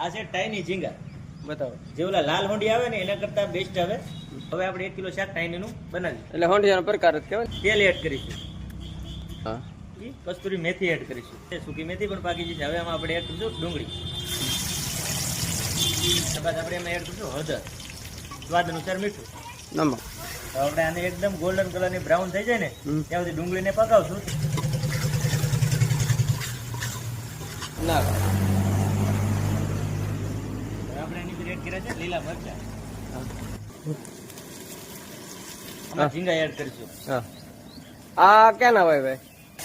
આ છે ટાઈની ઝીંગા. બતાવો. જે ઓલા લાલ હોંડી આવે ને એના કરતા બેસ્ટ આવે. હવે આપણે 1 કિલો શાક ટાઈનીનું બનાવી. એટલે હોંડિયાનો પ્રકાર જ કહેવાય. તેલ એડ કરીશું. હા. કસ્તુરી મેથી એડ કરીશું. સૂકી મેથી પણ પાકી જશે. હવે આમાં આપણે એડ કરીશું ડુંગળી. ત્યારબાદ આપણે એમાં એડ કરીશું હળદર, સ્વાદ અનુસાર મીઠું, નમક. તો આપણે આને એકદમ ગોલ્ડન કલરની બ્રાઉન થઈ જાય ને ત્યાં સુધી ડુંગળીને પકાવશું. ના આપણે એની અંદર એડ કર્યા છે લીલા મરચા. આમાં ઝીંગા એડ કરીશું. હા. આ ક્યાં ના હોય ભાઈ?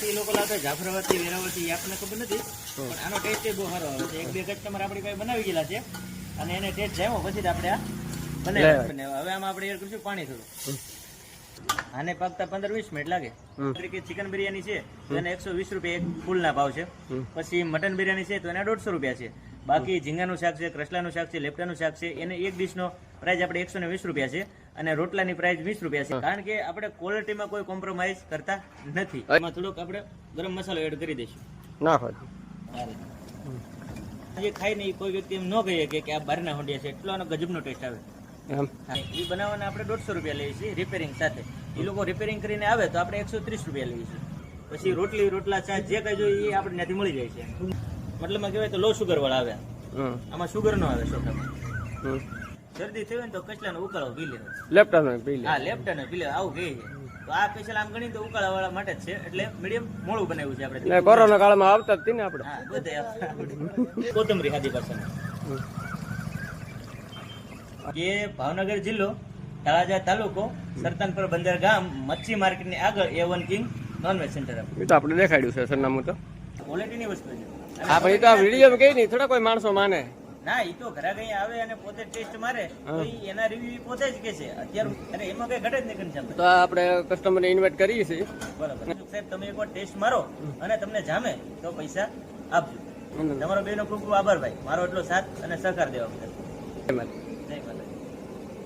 એ લોકો લાવતા જાફરાબાદથી, વેરાવળથી, એ આપણને ખબર નથી, પણ આનો ટેસ્ટ બહુ સારો આવે છે. 1-2 કસ્ટમર આપણી પાસે બનાવી ગયેલા છે અને એને ટેસ્ટ જામ્યો પછી જ આપણે આ બનાવી. હવે આમાં આપણે એડ કરીશું પાણી થોડું. આને પાકતા 15-20 મિનિટ લાગે. ચિકન બિરયાની છે તો એને 120 રૂપિયા એક ફૂલના ભાવ છે. પછી મટન બિરયાની છે તો એના 150 રૂપિયા છે. બાકી ઝીંગાનું શાક છે, કરસલાનું શાક છે, લેપટાનું શાક છે, એને એક ડીશનો પ્રાઇસ આપણે 120 રૂપિયા છે અને રોટલાની પ્રાઇસ 20 રૂપિયા છે. કારણ કે આપણે ક્વોલિટીમાં કોઈ કોમ્પ્રોમાઇઝ કરતા નથી. એમાં થોડોક આપણે ગરમ મસાલો એડ કરી દઈશું. નાખો. જે ખાઈ ને કોઈ વ્યક્તિ એમ ન કહીએ કે આ બહારના હોંડિયા છે, એટલો આનો ગજબનો ટેસ્ટ આવે. એ બનાવવાના આપણે 150 રૂપિયા લઈએ છીએ રિપેરિંગ સાથે. એ લોકો રિપેરિંગ કરીને આવે તો આપણે 130 રૂપિયા લઈએ છીએ. પછી રોટલી, રોટલા, ચા જે કઈ જોઈએ એ આપણે ત્યાંથી મળી જાય છે. મતલબમાં કહેવાય તો લો શુગર વાળા આવે. આમાં શુગર નો આવે. છોકરામાં શરદી થઈ હોય ને તો કચલાનો ઉકાળો પી લે. લેપટાનો પી લે. હા, લેપટાનો પી લે આવું કહે છે. તો આ સ્પેશિયલ આમ ગણી તો ઉકાળા વાળા માટે જ છે. એટલે મીડિયમ મોડું બનાવ્યું છે આપણે. કોરોના કાળમાં આવતા જ ને આપણે. હા, બધે કોથમરી સાદી પાછળ. એ ભાવનગર જિલ્લો, તળાજા તાલુકો, સરતાનપર બંદર ગામ, મચ્છી માર્કેટની આગળ A1 કિંગ નોનવેજ સેન્ટર. એ તો આપણે દેખાડ્યું છે સરનામું તો. ક્વોલિટીની વસ્તુ છે. આપણે તો આ વિડીયો કહી નહીં, થોડા કોઈ માણસો માને. ના, એ તો ઘરે કઈ આવે અને પોતે ટેસ્ટ મારે તો એના રિવ્યુ પોતે જ કે છે અત્યારે. અને એમાં કઈ ઘટે જ નહીં કરી. તો આપણે કસ્ટમરને ઇન્વાઇટ કરીએ છીએ. બરાબર સાહેબ, તમે એકવાર ટેસ્ટ મારો અને તમને જામે તો પૈસા આપજો. તમારો બેનો ખૂબ ખૂબ આભાર ભાઈ, મારો એટલો સાથ અને સહકાર દેવા બદલ.